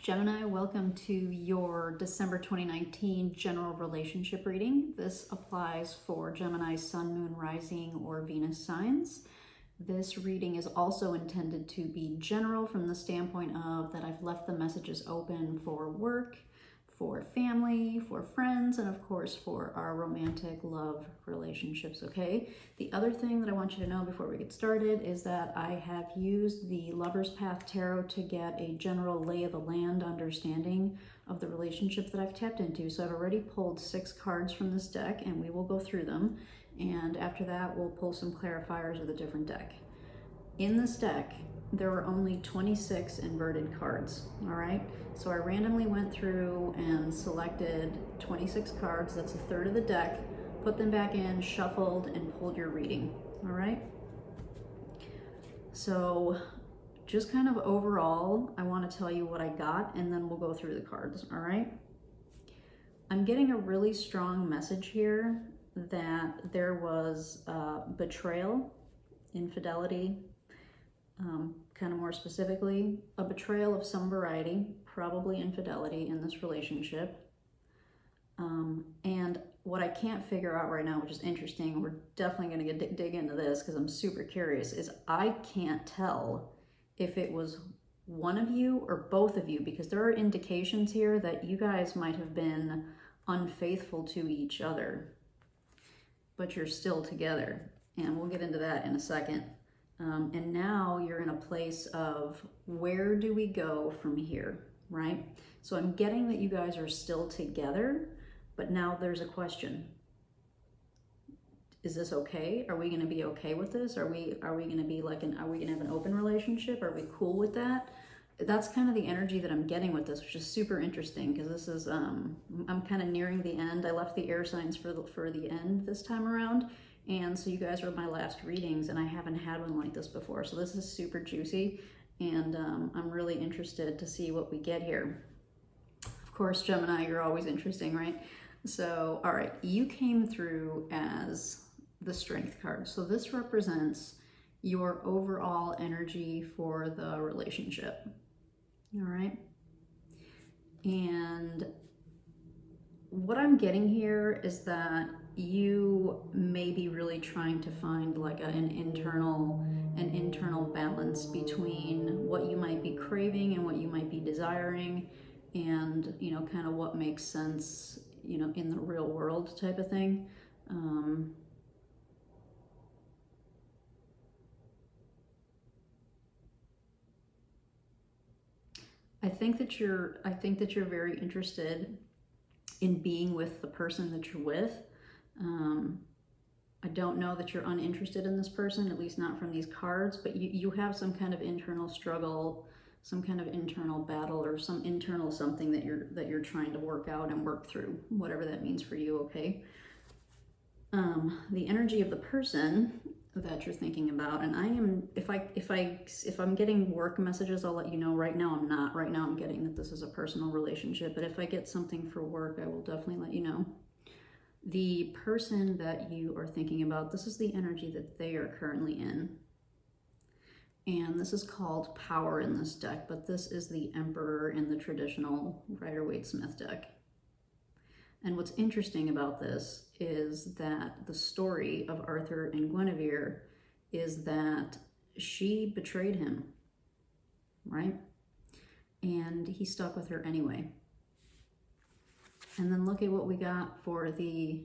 Gemini, welcome to your December 2019 general relationship reading. This applies for Gemini sun, moon, rising, or Venus signs. This reading is also intended to be general from the standpoint of that I've left the messages open for work, for family, for friends, and of course for our romantic love relationships, okay? The other thing that I want you to know before we get started is that I have used the Lover's Path Tarot to get a general lay of the land understanding of the relationship that I've tapped into. So I've already pulled 6 cards from this deck and we will go through them. And after that, we'll pull some clarifiers of the different deck. In this deck, there were only 26 inverted cards, all right? So I randomly went through and selected 26 cards, that's a third of the deck, put them back in, shuffled, and pulled your reading, all right? So just kind of overall, I want to tell you what I got, and then we'll go through the cards, all right? I'm getting a really strong message here that there was betrayal, infidelity, kind of more specifically, a betrayal of some variety, probably infidelity in this relationship. And what I can't figure out right now, which is interesting, we're definitely going to dig into this because I'm super curious, is I can't tell if it was one of you or both of you, because there are indications here that you guys might have been unfaithful to each other, but you're still together. And we'll get into that in a second. And now you're in a place of where do we go from here, right? So I'm getting that you guys are still together, but now there's a question. Is this okay? Are we going to be okay with this? Are we going to be like are we going to have an open relationship? Are we cool with that? That's kind of the energy that I'm getting with this, which is super interesting because this is I'm kind of nearing the end. I left the air signs for the end this time around. And so you guys are my last readings and I haven't had one like this before. So this is super juicy and I'm really interested to see what we get here. Of course, Gemini, you're always interesting, right? So, all right, you came through as the Strength card. So this represents your overall energy for the relationship, all right? And what I'm getting here is that you may be really trying to find like an internal balance between what you might be craving and what you might be desiring, and kind of what makes sense in the real world type of thing. I think that you're very interested in being with the person that you're with. I don't know that you're uninterested in this person, at least not from these cards, but you have some kind of internal struggle, some kind of internal battle, or some internal something that you're trying to work out and work through, whatever that means for you, okay? The energy of the person that you're thinking about, and I am, if I'm getting work messages, I'll let you know. Right now I'm not. Right now I'm getting that this is a personal relationship, but if I get something for work, I will definitely let you know. The person that you are thinking about, this is the energy that they are currently in. And this is called Power in this deck, but this is the Emperor in the traditional Rider-Waite-Smith deck. And what's interesting about this is that the story of Arthur and Guinevere is that she betrayed him, right? And he stuck with her anyway. And then look at what we got for the,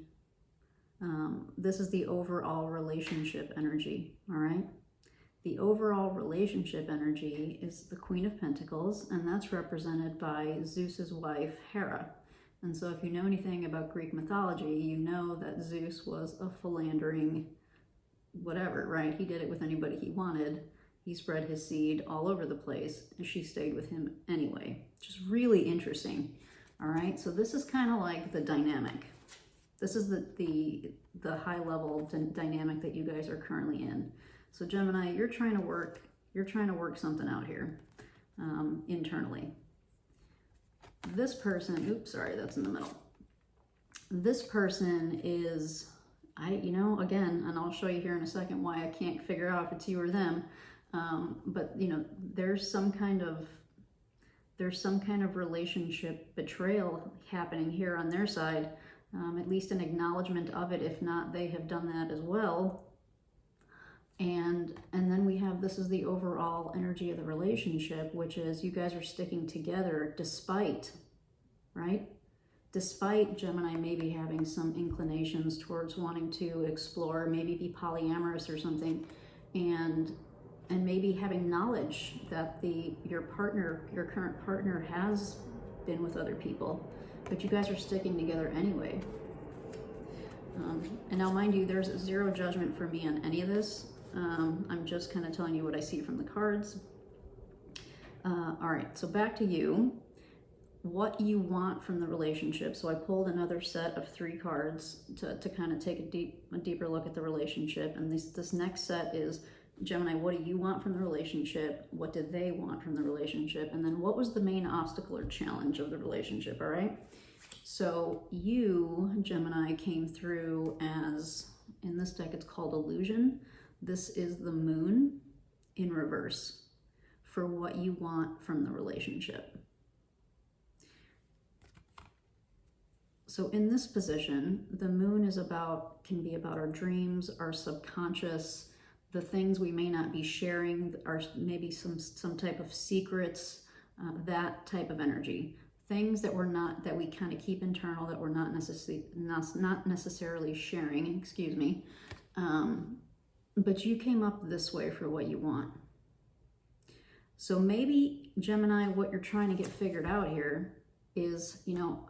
this is the overall relationship energy, all right? The overall relationship energy is the Queen of Pentacles, and that's represented by Zeus's wife, Hera. And so if you know anything about Greek mythology, you know that Zeus was a philandering whatever, right? He did it with anybody he wanted. He spread his seed all over the place, and she stayed with him anyway. Just really interesting. All right, so this is kind of like the dynamic. This is the high level dynamic that you guys are currently in. So Gemini, you're trying to work something out here internally. This person, oops, sorry, that's in the middle. This person is, again, and I'll show you here in a second why I can't figure out if it's you or them. But there's some kind of there's some kind of relationship betrayal happening here on their side, at least an acknowledgement of it. If not, they have done that as well. And then we have, this is the overall energy of the relationship, which is you guys are sticking together despite, right? Despite Gemini maybe having some inclinations towards wanting to explore, maybe be polyamorous or something, and maybe having knowledge that your current partner has been with other people, but you guys are sticking together anyway. And now, mind you, there's zero judgment for me on any of this. I'm just kind of telling you what I see from the cards. All right, so back to you. What you want from the relationship. So I pulled another set of 3 cards to kind of take a deeper look at the relationship. And this next set is, Gemini, what do you want from the relationship? What do they want from the relationship? And then what was the main obstacle or challenge of the relationship, all right? So you, Gemini, came through as, in this deck, it's called Illusion. This is the moon in reverse for what you want from the relationship. So in this position, the moon is can be about our dreams, our subconscious, the things we may not be sharing, are maybe some type of secrets, that type of energy. Things that we kind of keep internal, that we're not necessarily sharing, excuse me. But you came up this way for what you want. So maybe, Gemini, what you're trying to get figured out here is, can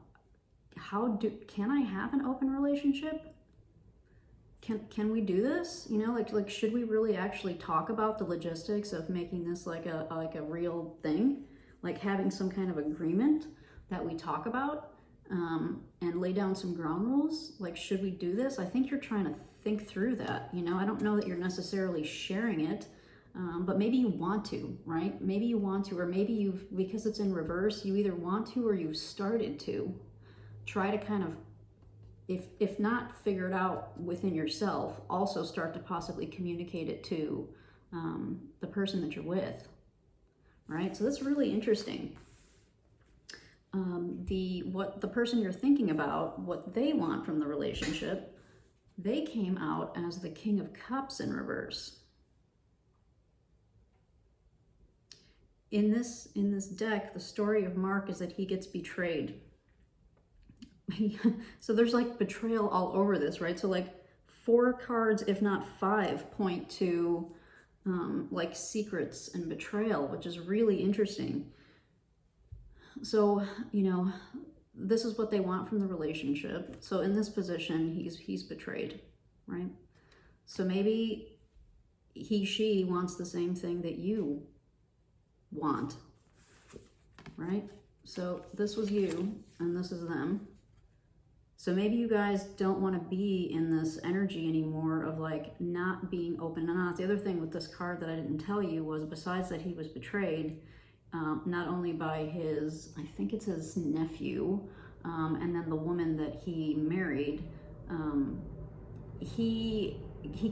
I have an open relationship? Can we do this? Like should we really actually talk about the logistics of making this like a real thing? Like having some kind of agreement that we talk about, and lay down some ground rules? Like, should we do this? I think you're trying to think through that. I don't know that you're necessarily sharing it, but maybe you want to, right? Maybe you want to, or maybe because it's in reverse, you either want to or you've started to try to kind of, if not figure it out within yourself, also start to possibly communicate it to the person that you're with, right? So that's really interesting. What the person you're thinking about, what they want from the relationship, they came out as the King of Cups in reverse. In this deck, the story of Mark is that he gets betrayed. So there's like betrayal all over this, right? So like 4 cards, if not 5, point to like secrets and betrayal, which is really interesting. So, this is what they want from the relationship. So in this position, he's betrayed, right? So maybe she wants the same thing that you want, right? So this was you and this is them. So maybe you guys don't want to be in this energy anymore of like not being open and honest. The other thing with this card that I didn't tell you was, besides that he was betrayed, not only by I think it's his nephew, and then the woman that he married, he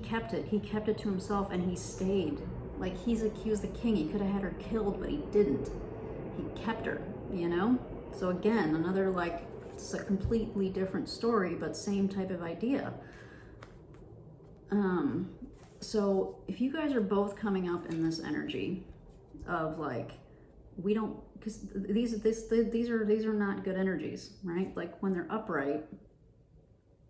kept it to himself, and he stayed. Like, he was the king. He could have had her killed, but he didn't. He kept her, So again, another, like, it's a completely different story, but same type of idea. So if you guys are both coming up in this energy of like, we don't, because these are not good energies, right? Like when they're upright,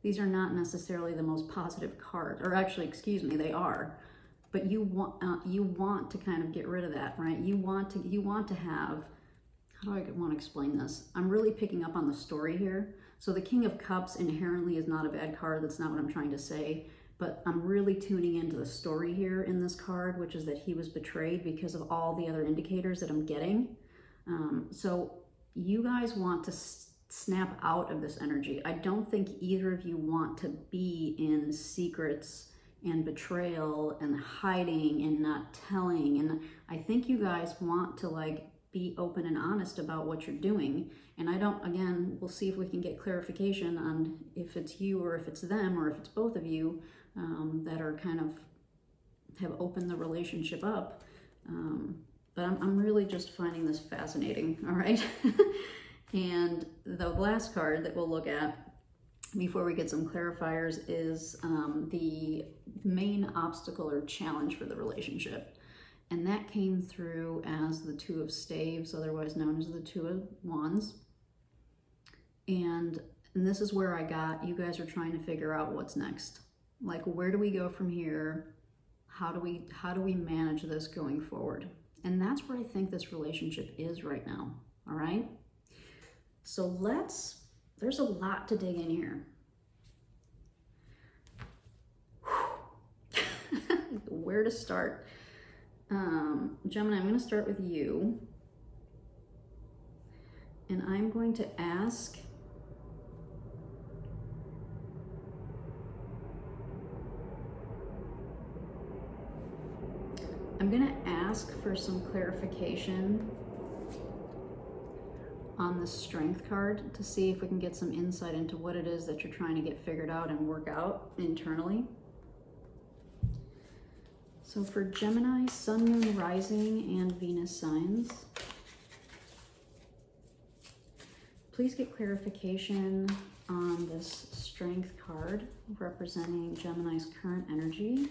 these are not necessarily the most positive cards, or actually, excuse me, they are. But you want to kind of get rid of that, right? You want to have, how do I want to explain this? I'm really picking up on the story here. So the King of Cups inherently is not a bad card. That's not what I'm trying to say. But I'm really tuning into the story here in this card, which is that he was betrayed because of all the other indicators that I'm getting. So you guys want to snap out of this energy. I don't think either of you want to be in secrets and betrayal and hiding and not telling. And I think you guys want to like be open and honest about what you're doing. And again, we'll see if we can get clarification on if it's you or if it's them or if it's both of you that are kind of have opened the relationship up. but I'm really just finding this fascinating, all right? And the last card that we'll look at before we get some clarifiers is the main obstacle or challenge for the relationship. And that came through as the Two of Staves, otherwise known as the Two of Wands. And this is where I got, you guys are trying to figure out what's next. Like, where do we go from here? How do we manage this going forward? And that's where I think this relationship is right now, all right? So there's a lot to dig in here. Where to start? Gemini, I'm going to start with you. And I'm going to ask, for some clarification on the Strength card to see if we can get some insight into what it is that you're trying to get figured out and work out internally. So for Gemini, Sun, Moon, Rising, and Venus signs, please get clarification on this Strength card representing Gemini's current energy.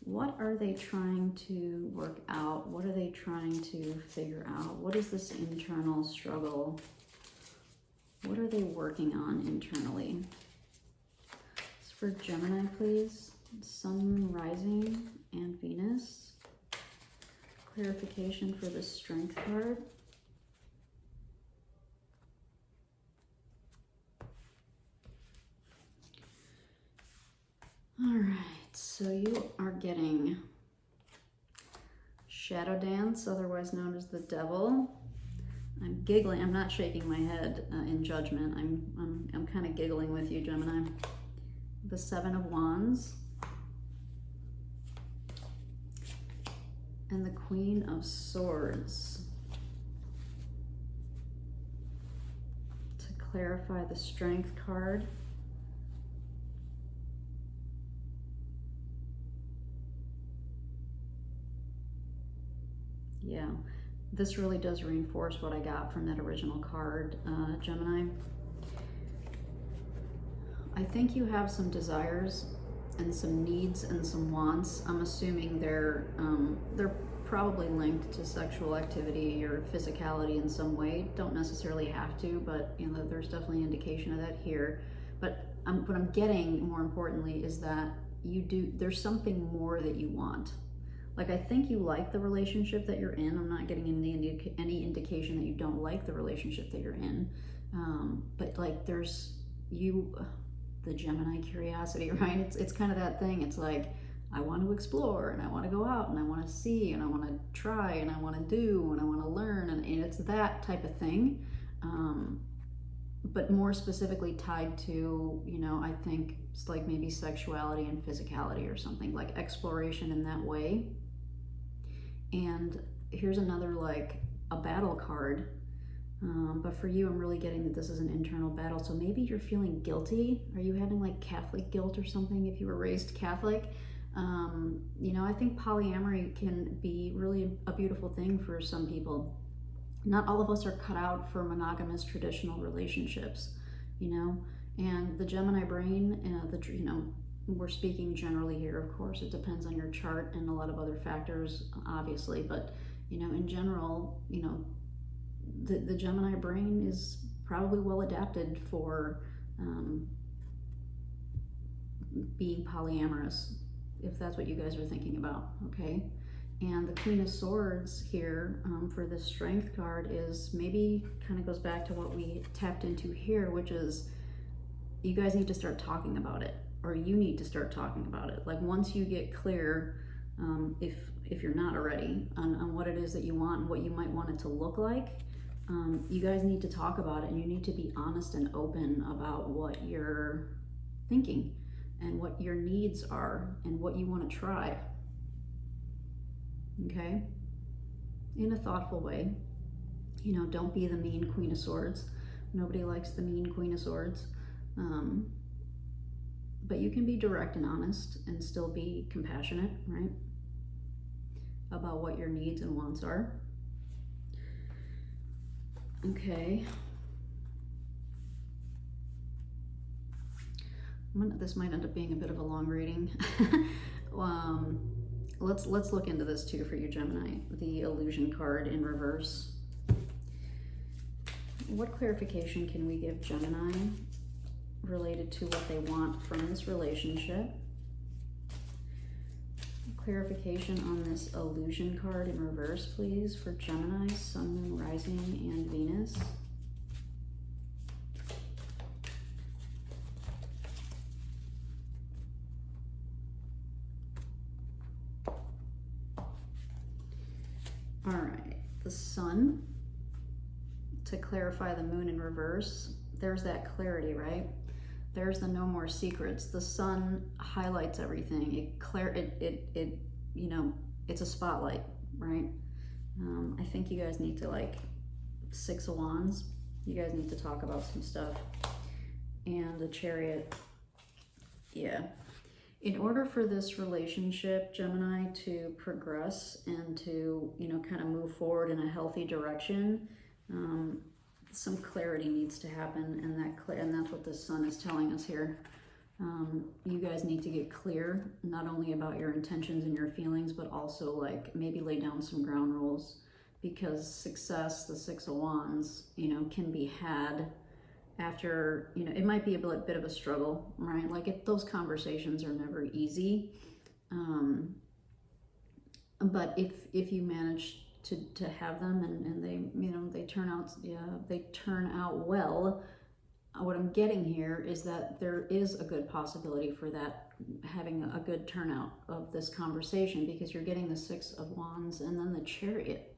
What are they trying to work out? What are they trying to figure out? What is this internal struggle? What are they working on internally? It's for Gemini, please. Sun, Moon, Rising, and Venus. Clarification for the Strength card. All right. So you are getting Shadow Dance, otherwise known as the Devil. I'm giggling. I'm not shaking my head in judgment. I'm kind of giggling with you, Gemini. The Seven of Wands and the Queen of Swords. To clarify the Strength card. Yeah, this really does reinforce what I got from that original card, Gemini. I think you have some desires and some needs and some wants. I'm assuming they're probably linked to sexual activity or physicality in some way. Don't necessarily have to, but you know, there's definitely an indication of that here. But what I'm getting, more importantly, is that there's something more that you want. Like, I think you like the relationship that you're in. I'm not getting any indication that you don't like the relationship that you're in. But like, there's the Gemini curiosity, right? It's kind of that thing. It's like, I want to explore and I want to go out and I want to see and I want to try and I want to do and I want to learn. And it's that type of thing. But more specifically tied to, you know, I think it's like maybe sexuality and physicality or something, like exploration in that way. And here's another, like, a battle card. But for you, I'm really getting that this is an internal battle. So maybe you're feeling guilty. Are you having like Catholic guilt or something if you were raised Catholic? You know, I think polyamory can be really a beautiful thing for some people. Not all of us are cut out for monogamous traditional relationships, you know? And the Gemini brain, you know, we're speaking generally here, of course. It depends on your chart and a lot of other factors, obviously. But, you know, in general, you know, the Gemini brain is probably well adapted for being polyamorous, if that's what you guys are thinking about, okay? And the Queen of Swords here for this Strength card is maybe kind of goes back to what we tapped into here, which is you guys need to start talking about it, or you need to start talking about it. Like, once you get clear, if you're not already, on what it is that you want and what you might want it to look like, you guys need to talk about it, and you need to be honest and open about what you're thinking and what your needs are and what you want to try. Okay? In a thoughtful way. You know, don't be the mean Queen of Swords. Nobody likes the mean Queen of Swords. But you can be direct and honest and still be compassionate, right? About what your needs and wants are. Okay. This might end up being a bit of a long reading. Let's look into this too for you, Gemini. The illusion card in reverse. What clarification can we give Gemini related to what they want from this relationship? Clarification on this illusion card in reverse, please, for Gemini, Sun, Moon, Rising, and Venus. All right, the Sun, to clarify the Moon in reverse, there's that clarity, right? There's the no more secrets. The Sun highlights everything. It you know, it's a spotlight, right? I think you guys need to, like, Six of Wands, you guys need to talk about some stuff. And the Chariot, yeah. In order for this relationship, Gemini, to progress and to, you know, kind of move forward in a healthy direction, some clarity needs to happen, and that's what the Sun is telling us here. You guys need to get clear, not only about your intentions and your feelings, but also, like, maybe lay down some ground rules, because success, the Six of Wands, you know, can be had after, you know, it might be a bit of a struggle, right? Like, those conversations are never easy. But if you manage to have them and they, you know, they turn out well, what I'm getting here is that there is a good possibility for that, having a good turnout of this conversation, because you're getting the Six of Wands and then the Chariot,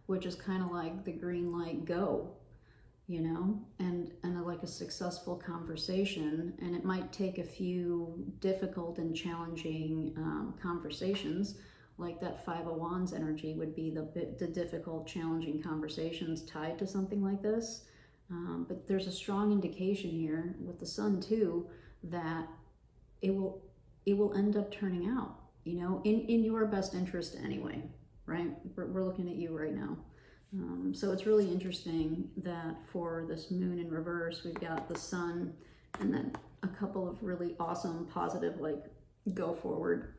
which is kind of like the green light, go, you know, and like a successful conversation. And it might take a few difficult and challenging conversations, like that Five of Wands energy would be the difficult, challenging conversations tied to something like this. But there's a strong indication here with the Sun too that it will end up turning out, you know, in your best interest anyway, right? We're looking at you right now. So it's really interesting that for this Moon in reverse, we've got the Sun and then a couple of really awesome, positive, like, go forward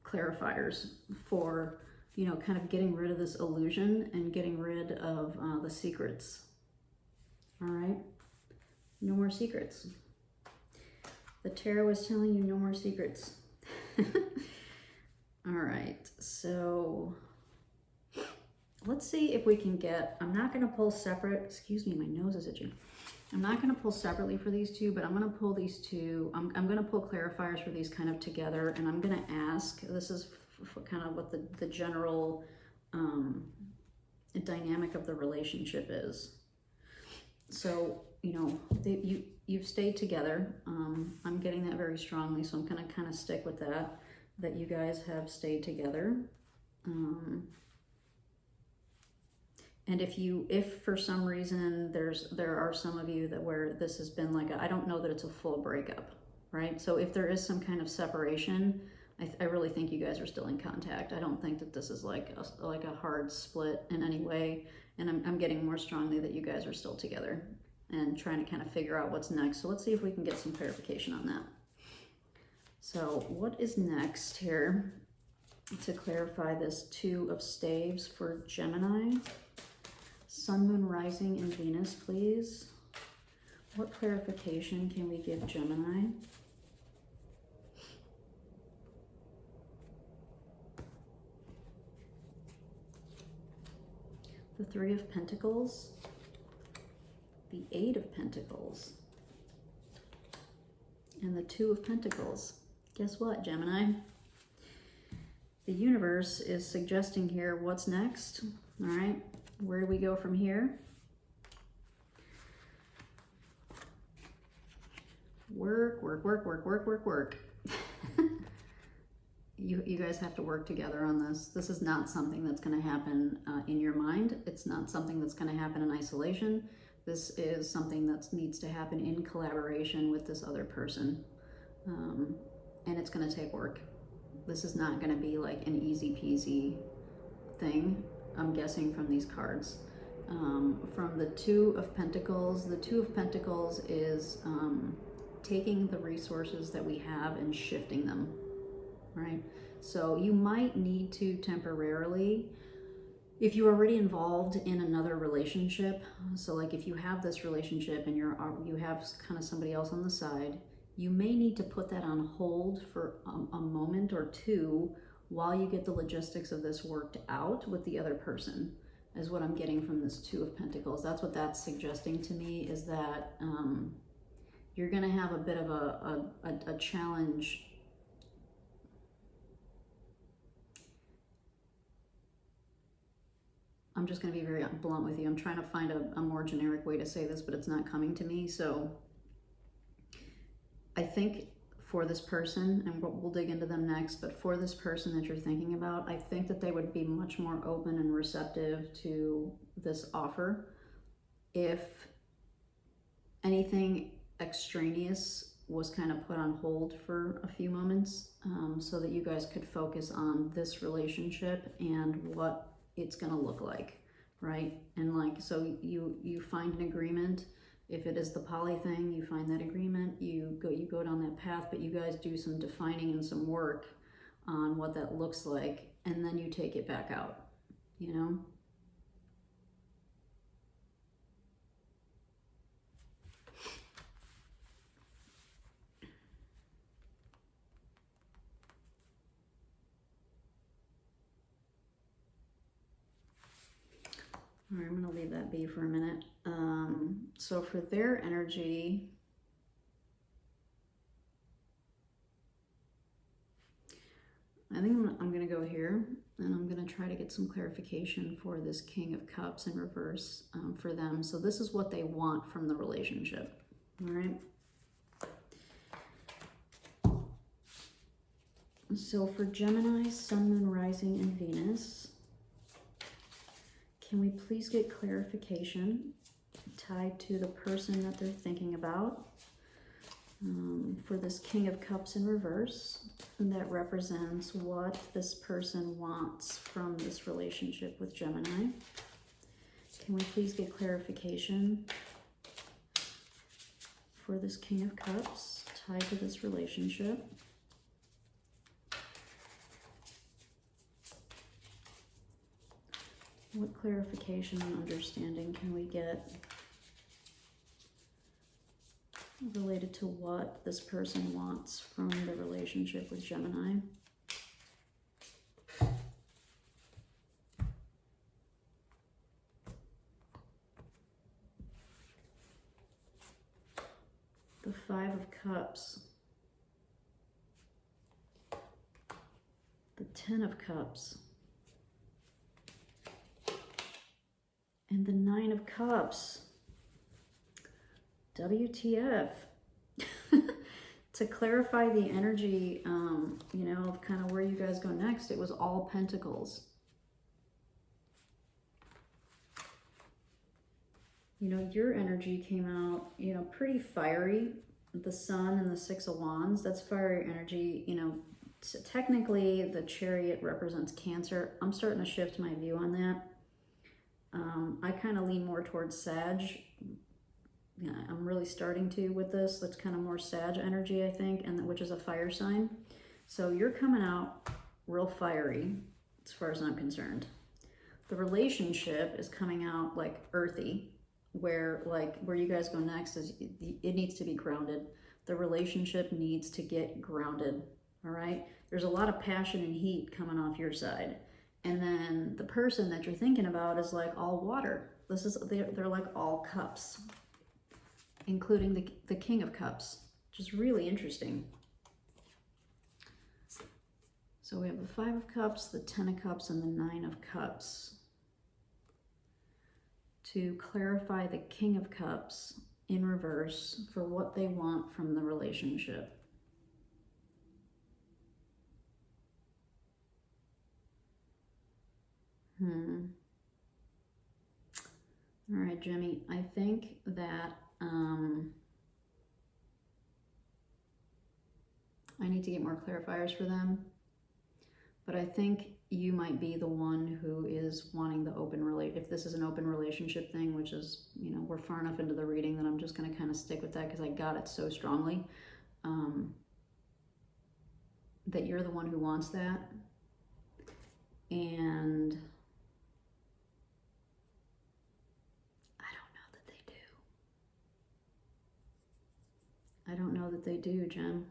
clarifiers for, you know, kind of getting rid of this illusion and getting rid of the secrets. All right, no more secrets. The tarot is telling you no more secrets. All right, so let's see if we can get, I'm not going to pull separate, excuse me, my nose is itching. I'm not going to pull separately for these two, but I'm going to pull these two. I'm going to pull clarifiers for these kind of together, and I'm going to ask, this is kind of what the general dynamic of the relationship is. So, you know, you've stayed together. I'm getting that very strongly, so I'm going to kind of stick with that you guys have stayed together. And if for some reason there are some of you that where this has been like I don't know that it's a full breakup, right? So if there is some kind of separation, I really think you guys are still in contact. I don't think that this is like a hard split in any way. And I'm getting more strongly that you guys are still together and trying to kind of figure out what's next. So let's see if we can get some clarification on that. So what is next here to clarify this Two of Staves for Gemini? Sun, Moon, Rising, and Venus, please. What clarification can we give Gemini? The Three of Pentacles, the Eight of Pentacles, and the Two of Pentacles. Guess what, Gemini? The universe is suggesting here what's next, all right? Where do we go from here? Work, work, work, work, work, work, work. You guys have to work together on this. This is not something that's going to happen in your mind. It's not something that's going to happen in isolation. This is something that needs to happen in collaboration with this other person. And it's going to take work. This is not going to be like an easy peasy thing, I'm guessing from these cards. From the Two of Pentacles, the Two of Pentacles is taking the resources that we have and shifting them, right? So you might need to temporarily, if you're already involved in another relationship, so like if you have this relationship and you have kind of somebody else on the side, you may need to put that on hold for a moment or two while you get the logistics of this worked out with the other person, is what I'm getting from this Two of Pentacles. That's what that's suggesting to me, is that you're going to have a bit of a challenge. I'm just going to be very blunt with you. I'm trying to find a more generic way to say this, but it's not coming to me. So I think for this person, and we'll dig into them next, but for this person that you're thinking about, I think that they would be much more open and receptive to this offer if anything extraneous was kind of put on hold for a few moments, so that you guys could focus on this relationship and what it's going to look like, right? And like, so you find an agreement. If it is the poly thing, you find that agreement, you go down that path, but you guys do some defining and some work on what that looks like, and then you take it back out, you know? All right, I'm going to leave that be for a minute. So for their energy, I think I'm going to go here, and I'm going to try to get some clarification for this King of Cups in reverse for them. So this is what they want from the relationship, all right? So for Gemini, Sun, Moon, Rising, and Venus, can we please get clarification tied to the person that they're thinking about for this King of Cups in reverse, and that represents what this person wants from this relationship with Gemini? Can we please get clarification for this King of Cups tied to this relationship? What clarification and understanding can we get related to what this person wants from the relationship with Gemini? The Five of Cups, the Ten of Cups, and the Nine of Cups. WTF. To clarify the energy, you know, of kind of where you guys go next, it was all Pentacles. You know, your energy came out, you know, pretty fiery. The Sun and the Six of Wands, that's fiery energy. You know, technically the Chariot represents Cancer. I'm starting to shift my view on that. I kind of lean more towards Sag. Yeah, I'm really starting to with this. That's kind of more Sag energy, I think, and which is a fire sign. So you're coming out real fiery as far as I'm concerned. The relationship is coming out like earthy, where you guys go next is it needs to be grounded. The relationship needs to get grounded, all right? There's a lot of passion and heat coming off your side. And then the person that you're thinking about is like all water. They're like all cups, including the King of Cups, which is really interesting. So we have the Five of Cups, the Ten of Cups, and the Nine of Cups. To clarify the King of Cups in reverse for what they want from the relationship. All right, Jimmy, I think that I need to get more clarifiers for them. But I think you might be the one who is wanting the if this is an open relationship thing, which is, you know, we're far enough into the reading that I'm just going to kind of stick with that because I got it so strongly, that you're the one who wants that. And I don't know that they do. I don't know that they do, Jem.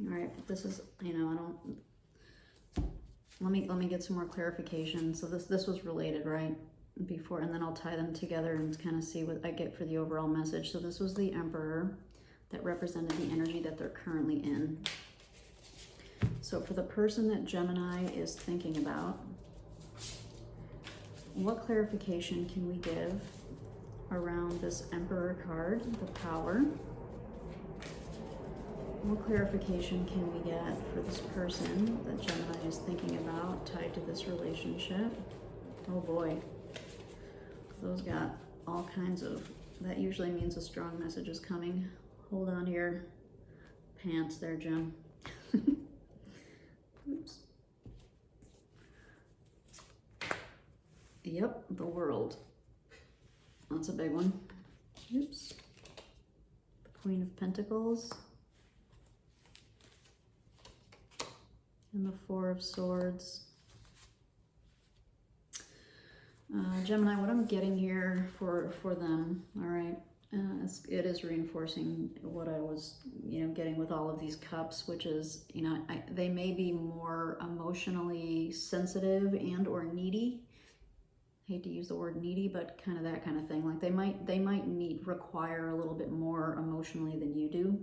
All right, this is, you know, I don't, let me get some more clarification. So this was related, right? Before, and then I'll tie them together and kind of see what I get for the overall message. So this was the Emperor that represented the energy that they're currently in. So for the person that Gemini is thinking about, what clarification can we give around this Emperor card, the power? What clarification can we get for this person that Gemini is thinking about tied to this relationship? Oh boy, those got all kinds of, that usually means a strong message is coming. Hold on to your pants there, Gem. Oops. Yep, the World. That's a big one. Oops. The Queen of Pentacles. And the Four of Swords. Gemini, what I'm getting here for them, all right, it is reinforcing what I was, you know, getting with all of these cups, which is, you know, they may be more emotionally sensitive and or needy. Hate to use the word needy, but kind of that kind of thing. Like they might require a little bit more emotionally than you do.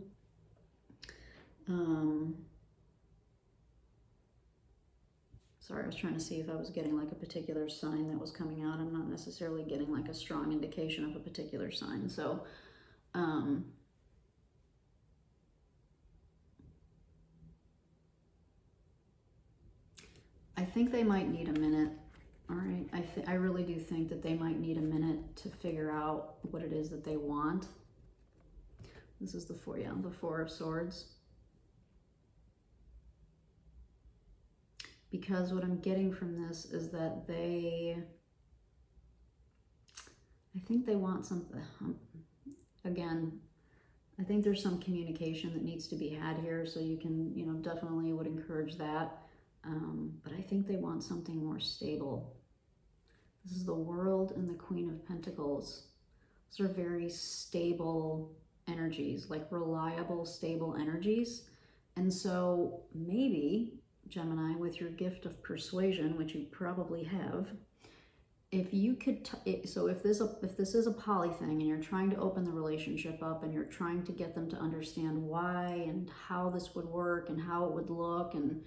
Sorry, I was trying to see if I was getting like a particular sign that was coming out. I'm not necessarily getting like a strong indication of a particular sign. So, I think they might need a minute. All right, I really do think that they might need a minute to figure out what it is that they want. This is the Four of Swords. Because what I'm getting from this is that I think they want something, again, I think there's some communication that needs to be had here, so you can, you know, definitely would encourage that. But I think they want something more stable. This is the World and the Queen of Pentacles. Those are very stable energies, like reliable, stable energies. And so maybe, Gemini, with your gift of persuasion, which you probably have, if you could, so if this is a poly thing and you're trying to open the relationship up and you're trying to get them to understand why and how this would work and how it would look, and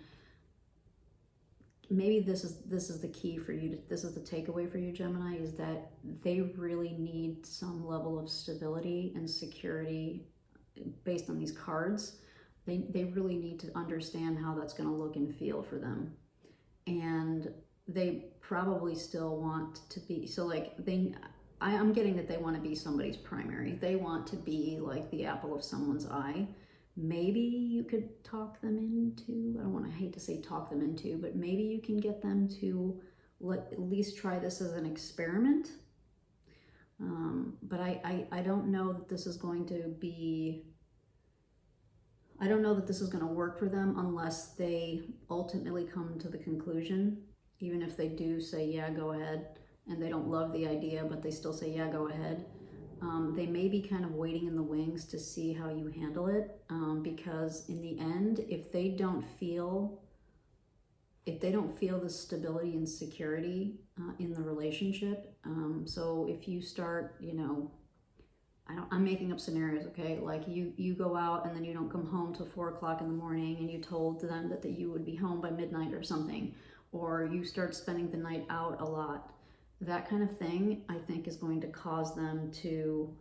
maybe this is the key for you, this is the takeaway for you, Gemini, is that they really need some level of stability and security based on these cards. They really need to understand how that's going to look and feel for them. And they probably still want to be, so like I'm getting that they want to be somebody's primary. They want to be like the apple of someone's eye. Maybe you could talk them into, I hate to say talk them into, but maybe you can get them to at least try this as an experiment. But I don't know that this is going to be, I don't know that this is going to work for them unless they ultimately come to the conclusion, even if they do say, yeah, go ahead, and they don't love the idea, but they still say, yeah, go ahead. They may be kind of waiting in the wings to see how you handle it, because in the end, if they don't feel the stability and security in the relationship, so if you start, you know, I'm making up scenarios, okay? Like you go out and then you don't come home till 4 o'clock in the morning, and you told them that you would be home by midnight or something, or you start spending the night out a lot. That kind of thing, I think, is going to cause them to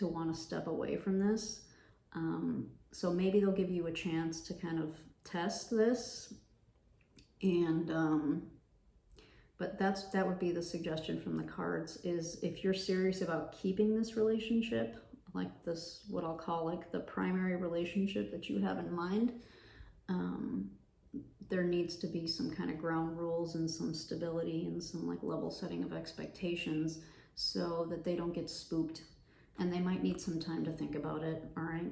want to step away from this. So maybe they'll give you a chance to kind of test this, and but that would be the suggestion from the cards, is if you're serious about keeping this relationship, like this, what I'll call like the primary relationship that you have in mind, there needs to be some kind of ground rules and some stability and some like level setting of expectations so that they don't get spooked. And they might need some time to think about it, all right?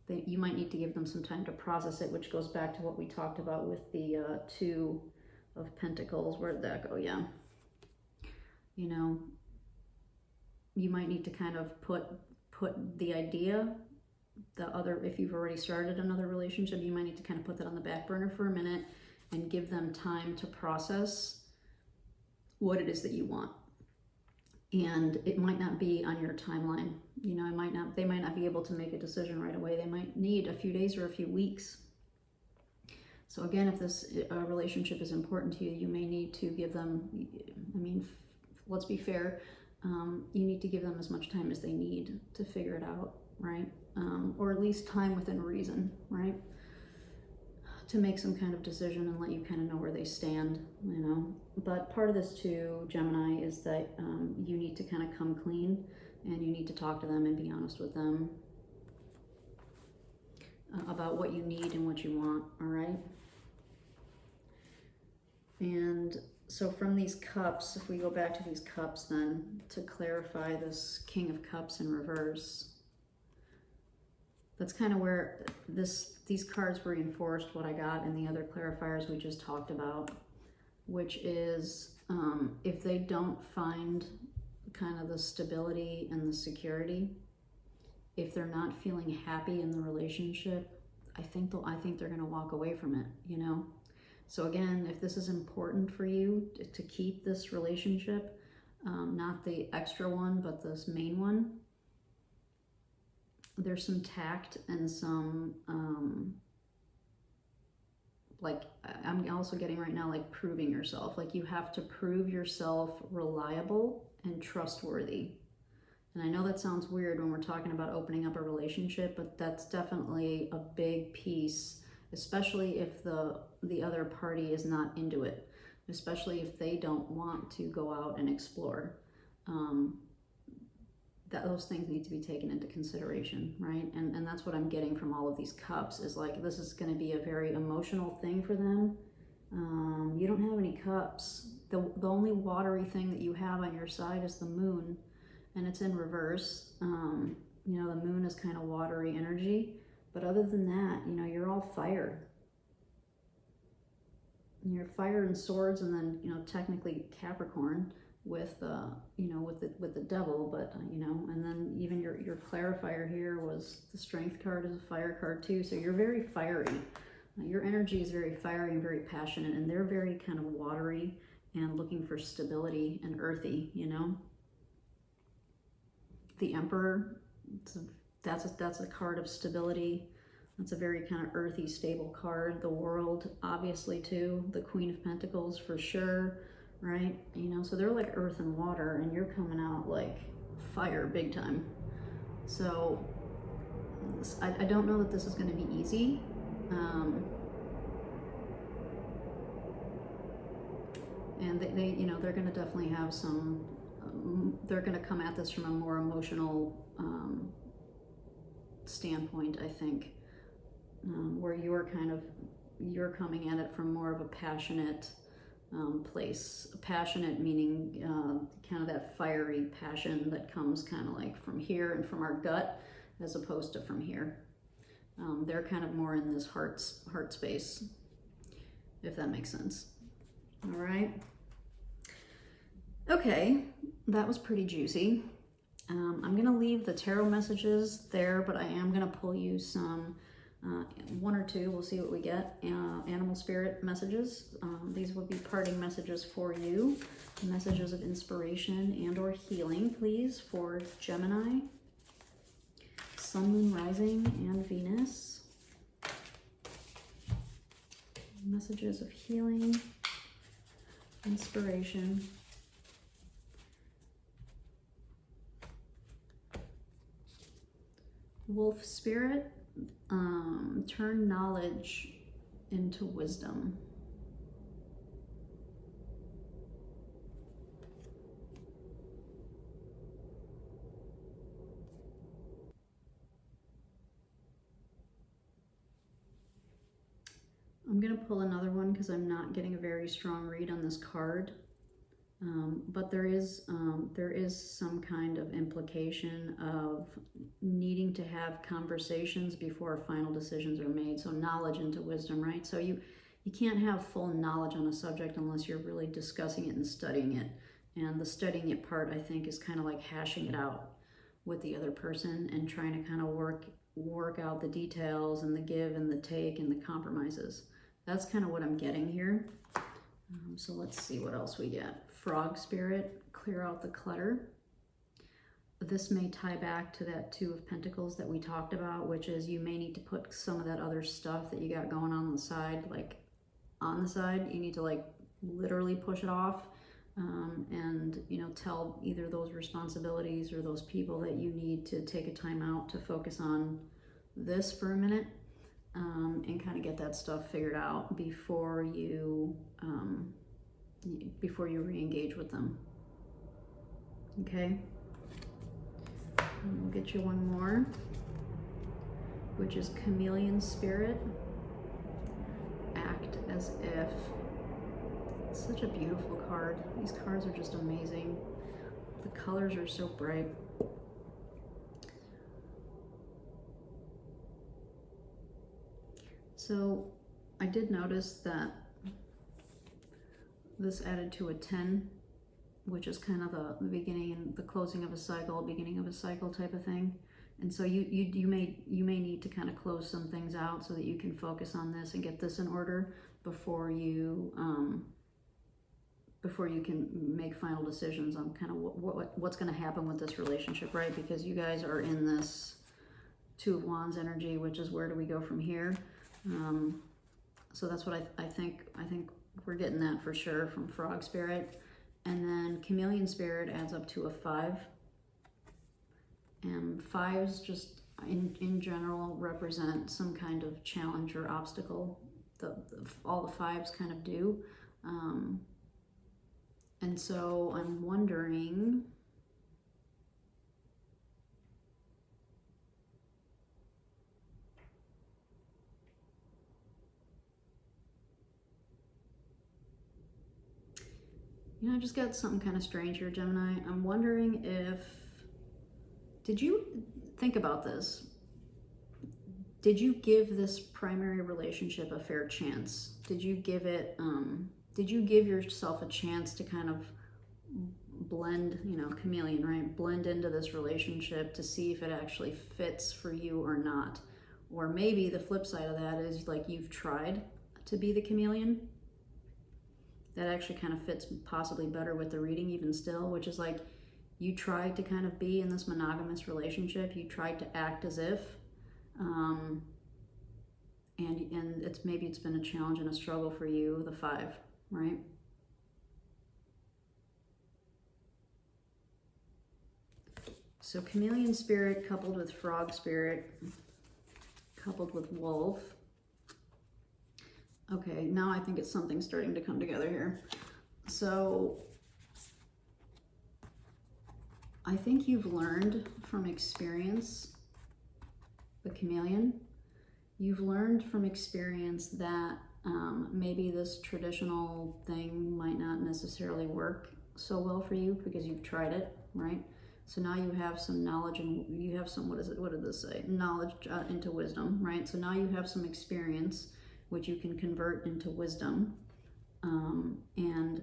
You might need to give them some time to process it, which goes back to what we talked about with the Two of Pentacles. Where did that go? Yeah. You know, you might need to kind of put the idea, if you've already started another relationship, you might need to kind of put that on the back burner for a minute and give them time to process what it is that you want. And it might not be on your timeline. You know, they might not be able to make a decision right away. They might need a few days or a few weeks. So again, if this relationship is important to you, you may need to give them, I mean, let's be fair, you need to give them as much time as they need to figure it out, right? Or at least time within reason, right? To make some kind of decision and let you kind of know where they stand, you know. But part of this too, Gemini, is that you need to kind of come clean and you need to talk to them and be honest with them about what you need and what you want, all right? And so from these cups, if we go back to these cups then, to clarify this King of Cups in reverse, that's kind of where these cards reinforced what I got in the other clarifiers we just talked about, which is if they don't find kind of the stability and the security, if they're not feeling happy in the relationship, I think they're going to walk away from it, you know? So again, if this is important for you to keep this relationship, not the extra one, but this main one, there's some tact and some, like I'm also getting right now, like proving yourself. Like you have to prove yourself reliable and trustworthy. And I know that sounds weird when we're talking about opening up a relationship, but that's definitely a big piece, especially if the other party is not into it, especially if they don't want to go out and explore. Those things need to be taken into consideration, right? And that's what I'm getting from all of these cups, is like this is going to be a very emotional thing for them. You don't have any cups. The only watery thing that you have on your side is the moon, and it's in reverse. You know, the moon is kind of watery energy, but other than that, you know, you're all fire. You're fire and swords, and then, you know, technically Capricorn with you know, with the devil, but you know, and then even your clarifier here was the Strength card is a fire card too, so you're very fiery. Your energy is very fiery and very passionate, and they're very kind of watery and looking for stability and earthy, you know. The Emperor, that's a card of stability. That's a very kind of earthy, stable card. The World, obviously too. The Queen of Pentacles for sure, right? You know, so they're like earth and water, and you're coming out like fire big time. So I don't know that this is going to be easy. And they you know, they're going to definitely have some, they're going to come at this from a more emotional standpoint, I think, where you're coming at it from more of a passionate place. Passionate meaning kind of that fiery passion that comes kind of like from here and from our gut, as opposed to from here. They're kind of more in this heart space, if that makes sense. All right. Okay, that was pretty juicy. I'm gonna leave the tarot messages there, but I am gonna pull you some, one or two, we'll see what we get, animal spirit messages. These will be parting messages for you, messages of inspiration and or healing, please, for Gemini, Sun, Moon, Rising, and Venus. Messages of healing, inspiration. Wolf spirit, turn knowledge into wisdom. I'm going to pull another one because I'm not getting a very strong read on this card. But there is some kind of implication of needing to have conversations before final decisions are made. So knowledge into wisdom, right? So you can't have full knowledge on a subject unless you're really discussing it and studying it. And the studying it part, I think, is kind of like hashing it out with the other person and trying to kind of work out the details and the give and the take and the compromises. That's kind of what I'm getting here. So let's see what else we get. Frog spirit, clear out the clutter. This may tie back to that Two of Pentacles that we talked about, which is you may need to put some of that other stuff that you got going on the side, like on the side. You need to like literally push it off, and you know, tell either those responsibilities or those people that you need to take a time out to focus on this for a minute, and kind of get that stuff figured out before you re-engage with them. Okay, and we'll get you one more, which is Chameleon Spirit. Act as if. It's such a beautiful card. These cards are just amazing. The colors are so bright. So I did notice that this added to a 10, which is kind of the beginning and the closing of a cycle, beginning of a cycle type of thing. And so you may need to kind of close some things out so that you can focus on this and get this in order before you can make final decisions on kind of what's going to happen with this relationship, right? Because you guys are in this Two of Wands energy, which is where do we go from here? So that's what I think we're getting that for sure from Frog Spirit. And then Chameleon Spirit adds up to a 5. And 5s just in general represent some kind of challenge or obstacle. All the 5s kind of do. And so I'm wondering, you know, I just got something kind of strange here, Gemini. I'm wondering did you think about this? Did you give this primary relationship a fair chance? Did you give yourself a chance to kind of blend, you know, chameleon, right? Blend into this relationship to see if it actually fits for you or not. Or maybe the flip side of that is like you've tried to be the chameleon. That actually kind of fits possibly better with the reading even still, which is like you tried to kind of be in this monogamous relationship. You tried to act as if, and it's been a challenge and a struggle for you, the 5, right? So Chameleon Spirit coupled with Frog Spirit, coupled with Wolf. Okay, now I think it's something starting to come together here. So I think you've learned from experience, the chameleon. You've learned from experience that maybe this traditional thing might not necessarily work so well for you because you've tried it, right? So now you have some knowledge and you have some, what did this say? Knowledge into wisdom, right? So now you have some experience which you can convert into wisdom. And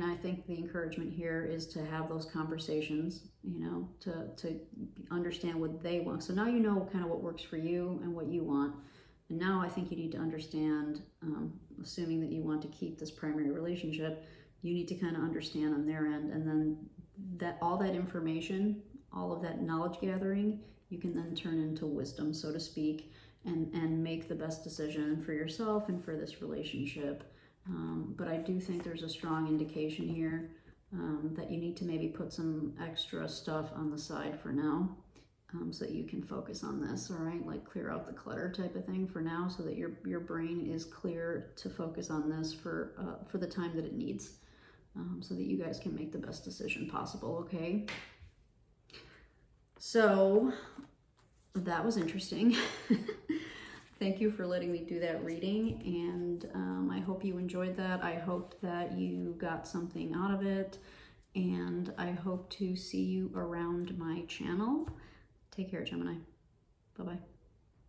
I think the encouragement here is to have those conversations, you know, to understand what they want. So now you know kind of what works for you and what you want. And now I think you need to understand, assuming that you want to keep this primary relationship, you need to kind of understand on their end. And then all that information, all of that knowledge gathering, you can then turn into wisdom, so to speak, and make the best decision for yourself and for this relationship. But I do think there's a strong indication here that you need to maybe put some extra stuff on the side for now, so that you can focus on this, all right? Like clear out the clutter type of thing for now, so that your brain is clear to focus on this for the time that it needs, so that you guys can make the best decision possible, okay? So that was interesting. I Thank you for letting me do that reading, and I hope you enjoyed that. I hope that you got something out of it, and I hope to see you around my channel. Take care, Gemini. Bye-bye.